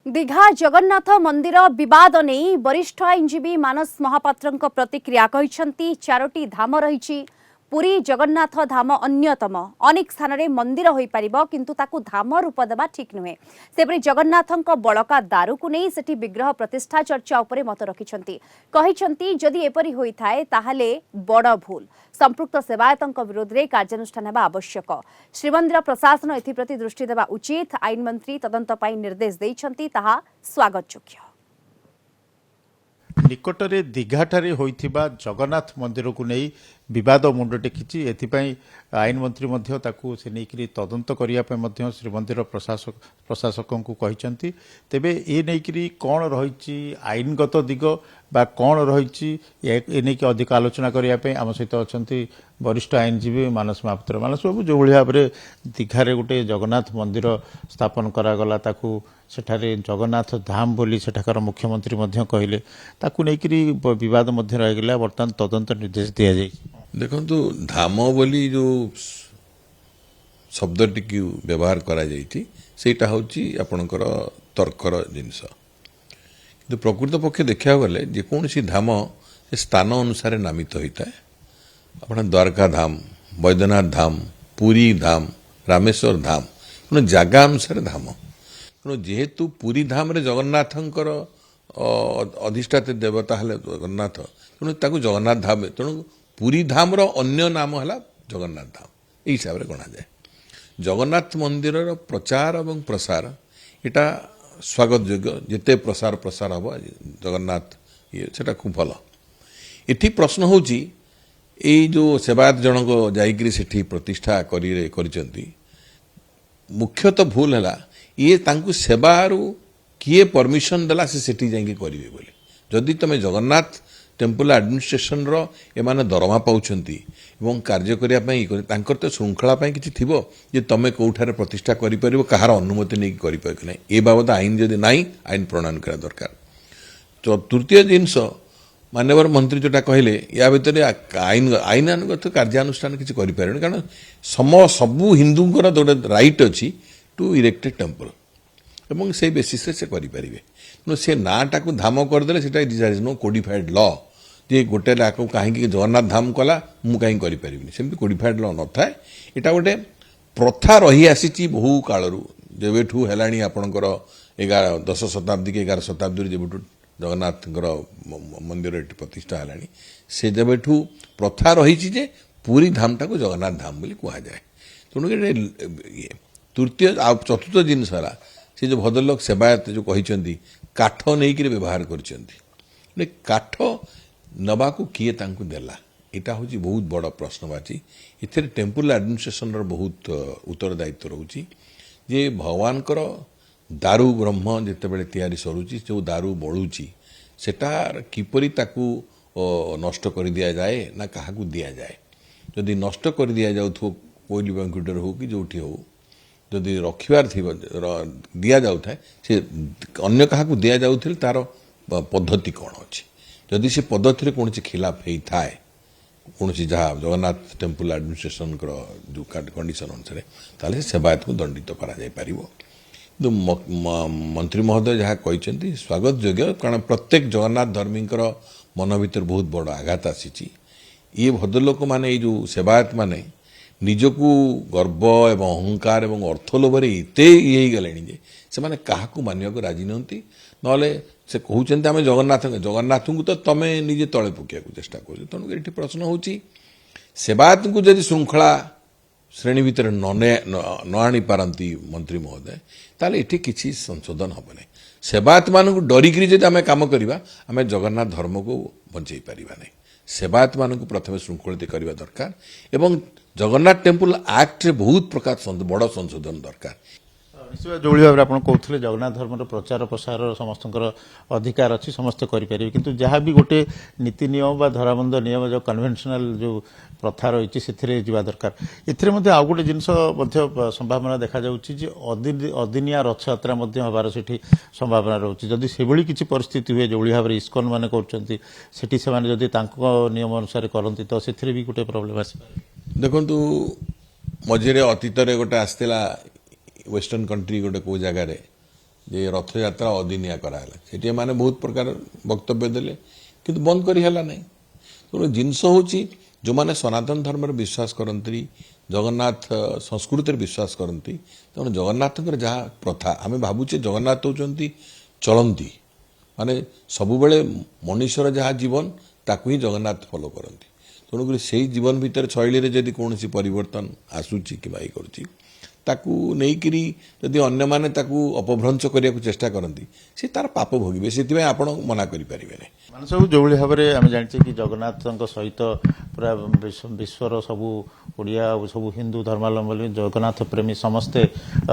दीघा जगन्नाथ मंदिर विवाद नहीं वरिष्ठ आईनजीवी मानस महापात्र प्रतिक्रिया कहते चारोटी धाम रही पुरी जगन्नाथ धाम अन्यतम अनेक स्थान में मंदिर हो पार किंतु ताकू धाम रूप देवा ठीक नुहे सेपरी जगन्नाथ बड़का दारू को नहीं सेठी विग्रह प्रतिष्ठा चर्चा उपरे मत रखिंट जदि एपरी होता है ताहले बड़ भूल संपृक्त सेवायतों विरोध में कार्यानुष्ठान होगा आवश्यक श्रीमंदिर प्रशासन एप्रति दृष्टि देवा उचित आईन मंत्री तदंत निर्देश देइछंती ताहा स्वागत योग्य। निकटरे दीघाठारे होइथिबा जगन्नाथ मंदिर को नहीं विवाद मुंड टेकिछि एथिपाई आईन मंत्री मध्य ताकू से नेकरी तदंत करिया पे मध्य श्रीमंदिर प्रशासकों को कहिसंती तेबे ए नेकरी कोन रहिछि आईनगत दिग बा कोन रहिछि ए नेकी अधिक आलोचना करिया पे आम सहित अछंती वरिष्ठ आईनजीवी मानस महापात्र मानस बाबू जो भली भाबरे दीघारे गोटे जगन्नाथ मंदिर स्थापन करा गला ताकू सेठारे जगन्नाथ धाम बोली सेठाकर मुख्यमंत्री मध्य कहले ताकू नेकरी विवाद मध्य रह गेला वर्तमान तदंत निर्देश दिया जाय। देखो धाम बोली जो शब्दटी की व्यवहार करा जाइछि सेटा होछि आपणकर तर्कर जिनस किंतु प्रकृत पक्षे देखा गले जेकोसी धाम से स्थान अनुसार नामित होता है अपन द्वारका धाम बैद्यनाथ धाम पुरी धाम रामेश्वर धाम जगह अनुसार धाम जेहेतु पुरी धाम रे जगन्नाथंकर अधिष्ठात देवता हेले जगन्नाथ तेणु जगन्नाथ धाम तेणु पुरी धाम रो अन्य नाम है जगन्नाथ धाम यही हिसाब से गणा जाए। जगन्नाथ मंदिर प्रचार और प्रसार इटा स्वागत योग्य जिते प्रसार प्रसार हम जगन्नाथ ये सेटा खूब भल इठी प्रश्न होची जो सेवायत जनक जाइकरी सेठी प्रतिष्ठा करिसेंती मुख्यतः भूल है ये तांकु सेवारू किए परमिशन देला से सेठी जाइके करिवे बोली जदि तमे जगन्नाथ टेम्पल एडमिनिस्ट्रेशन रो एमाने दरमा पाउछंती एवं कार्य करिया पई तांकर तो श्रृंखला पई किछि थिबो जे तमे कोठारे प्रतिष्ठा करि परिबो कहार अनुमति नै करि पाक नै ए बाबत आईन जदि नाही आईन प्रणयन करा दरकार। तो तृतीय जिनस माननीय मंत्री जोटा कहले या भितर आईनानुगत कार्यानुष्ठान किछि करि पारन कारण सबु हिंदूंकर गोटे राइट अछि टू इरेक्टेड टेम्पल एवं से बेसिस से करि परिबे नो से नाटा को धाम करदे सेटा इज नो कोडिफाइड लॉ जे गोटे लाख कहीं जगन्नाथ धाम कला मु कहीं करें सेमती कोडिफाइड लॉ न थाए यहाँ गोटे प्रथा रही आसी बहु कालू जेबेठू है आपणकर 10 शताब्दी के 11 शताब्दी जेबेठू जगन्नाथ मंदिर प्रतिष्ठा है से जेबेठू प्रथा रही जे पुरी धामटा को जगन्नाथ धाम बोली कहुए तेणु तृतीय चतुर्थ जिनस है से जो भद्रलोक सेवायत जो कहते काठ नहीं व्यवहार कर काठ नबा को किए तांको देला इटा हूँ बहुत बड़ प्रश्नवाची इथे टेम्पल एडमिनिस्ट्रेशन बहुत उत्तरदायित्व रोचे जे भगवान दारू ब्रह्म जितेबाला तैयारी सरुची जो दारू बढ़ुची सेटार किपरि ताकू नष्ट कर दिया जाए ना क्या दि जाए जदि नष्ट कर दि जाऊ कोयली बैंकुटर हो कि जोठी हो जदि रखिबार दि जाए से अन्य क्या दि जाऊे तार पद्धति कौन अच्छी जदि से पद्धति कौन खिलाफ होता है कौन जहाँ जगन्नाथ टेम्पल एडमिनिस्ट्रेशन जो कंडीशन अनुसार ताले सेवायत को दंडित कर मंत्री महोदय जहाँ कहते स्वागत योग्य कारण प्रत्येक जगन्नाथ धर्मी मन भर बहुत बड़ आघात आसी ये भद्रलोक माने जो सेवायत माने निजकू गर्व एवं अहंकार एवं अर्थ लोभर एते ये गले से माने काहाकू मानिया को राजी नहंती नले से कहते आम जगन्नाथ को तो तमें निजे तले पकिया चेष्टा कर तेणुक ये प्रश्न हो सेवायत को जदि श्रृंखला श्रेणी भितर न आनी पारती मंत्री महोदय ताले ये किसी संशोधन हम ना सेवायत मान डरिकी जब आम कम करवा आम जगन्नाथ धर्म को बंचई पारिबा नहीं सेवायत मान प्रथम श्रृंखलित करवा दरकार एवं जगन्नाथ टेम्पल एक्ट रे बहुत प्रकार बड़ संशोधन दरकार। निश्चय जो भाव में आप कहते जगन्नाथ धर्म प्रचार प्रसार समस्त अधिकार अच्छी समस्त करें किंतु जहाँ भी गोटे नीति नियम धराबंध नियम जो कन्वेन्शनल जो प्रथा रही से जा दरकार एथे आउ गोटे जिनस संभावना देखा अदिनिया रथयात्रा हबार से संभावना रोचे जदि से किसी परिस्थिति हुए जो भाव में इस्कन मैंने कर नियम अनुसार करती तो से भी गोटे प्रोब्लेम आस देखु मझे अतीत गोटे आसला वेस्टर्न कंट्री गोटे को जगार जे रथयात्रा अदिनिया कराला सेठी माने बहुत प्रकार वक्तव्य देले किंतु बंद करी हला नहीं। तो जिनस होची जो माने सनातन धर्म रे विश्वास करंती जगन्नाथ संस्कृति रे विश्वास करंती तेणु जगन्नाथ जहाँ प्रथा आमे भाबुचे जगन्नाथ होचंती चलंती माने सबुबेले मनुष्यर जहाँ जीवन ताकू ही जगन्नाथ फॉलो करंती। तेणुक से जीवन भितर शैली रे जदि कौन परिवर्तन आसूची कि करुच्ची ताकू नहींकरी जदि अन्य माने ताकू अपभ्रंश करने को चेष्टा करती से तार पाप भोगे से आपण मना करें मानस बाबू जो भाव में आम जाने कि जगन्नाथ सहित पूरा विश्वर सबू ओडिया सब हिंदू धर्मावलम्बी जगन्नाथ प्रेमी समस्ते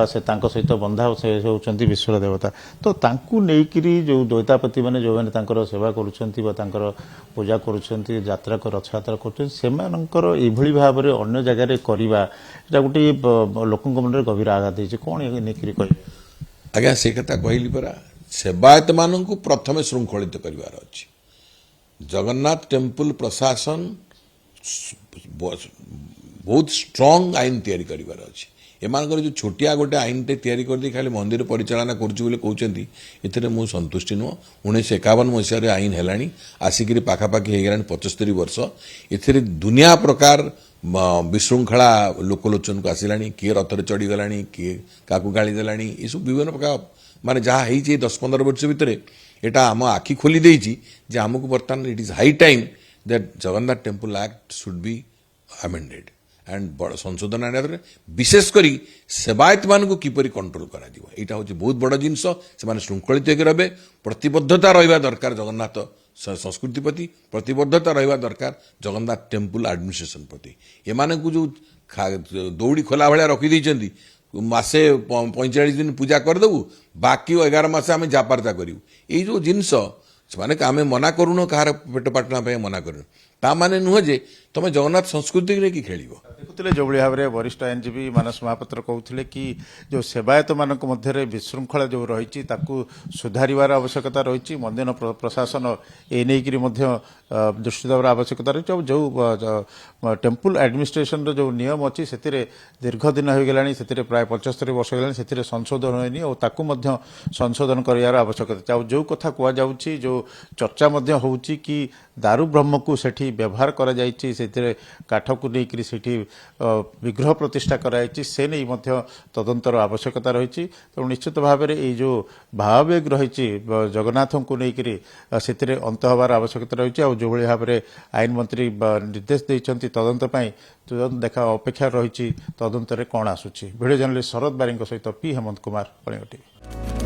से सहित बंधा से होती विश्वर देवता तो तांकू नेइकिरी जो द्वैतापति मैंने जो मैंने सेवा करुँच पूजा करुँच यात्रा रथयात्रा कर भाव में अन्य जगह करवा गोटे लोक मन गभीर आघात होती कौन ये कह आज्ञा से कथा कहली परा सेवायत मान प्रथम श्रृंखलित करार अच्छी जगन्नाथ टेम्पल प्रशासन बहुत स्ट्रांग आईन तैयारी करार अच्छी एमानकर जो छोटिया गोटे आईन टे तैयारी कर दी खाली मंदिर परिचालना कहते एथिरे मु संतुष्टि नुह 1951 मसीह आईन है आसिक पाखापाखि हो 75 वर्ष एथिरे दुनिया प्रकार विशृंखला लोकलोचन को आसला किए रथरे चढ़ीगला किए क्या गाड़ी देला ये सब विभिन्न प्रकार माने जहाँ हो 10-15 वर्ष भितर यहाँ आम आखि खोली देछि जे आमको बर्तमान it is high time that Jagannath temple act should be amended and बड़ संशोधन आने विशेषकर सेवायत मान को किपरि कंट्रोल करा दिबो एटा होछि बहुत बड़ जिनस से माने श्रृंखलित होकर रहे प्रतिबद्धता रहिबा दरकार जगन्नाथ संस्कृति प्रति प्रतिबद्धता रहिबा दरकार जगन्नाथ टेम्पल एडमिनिस्ट्रेशन प्रति एमाने को जो दौड़ी खोला भाया रखी देइछन्ती मासे 45 दिन पूजा करदेबू बाकी 11 मास आम जापारता करूँ ये जो जिनस माने आम मना करूँ कहार पेट पाटना मना करूँ ता माने नुह जे तुम जगन्नाथ संस्कृति रे कि खेल देखुले जो भाव में वरिष्ठ आईनजीवी मानस महापात्र कहते कि जो सेवायत मान मध्य विशृंखला जो रही सुधार आवश्यकता रही मंदिर प्रशासन ए दृष्टि देवार आवश्यकता रही जो टेम्पल एडमिनिस्ट्रेशन जो नियम अच्छी से दीर्घ दिन हो गलानी से प्राय 75 वर्ष हो गलानी संशोधन होनी और ताकू संशोधन करार आवश्यकता जो कथा कहुच्छी जो चर्चा होउची कि दारू ब्रह्म को सेठी व्यवहार करा जायछि से काठ को लेकर सेठी विग्रह प्रतिष्ठा कराई से नहीं तदंतर आवश्यकता रही तेणु निश्चित भाव में ये जो भावावेग रही जगन्नाथ को लेकर से अंत हबार आवश्यकता रही जो भाव में आईन मंत्री निर्देश देते तदंत तदंत देखा अपेक्षा रही तदंत कौन आसूची वीडियो जर्नलिस्ट शरद बारी सहित पी हेमंत कुमार कलिंग टीवी।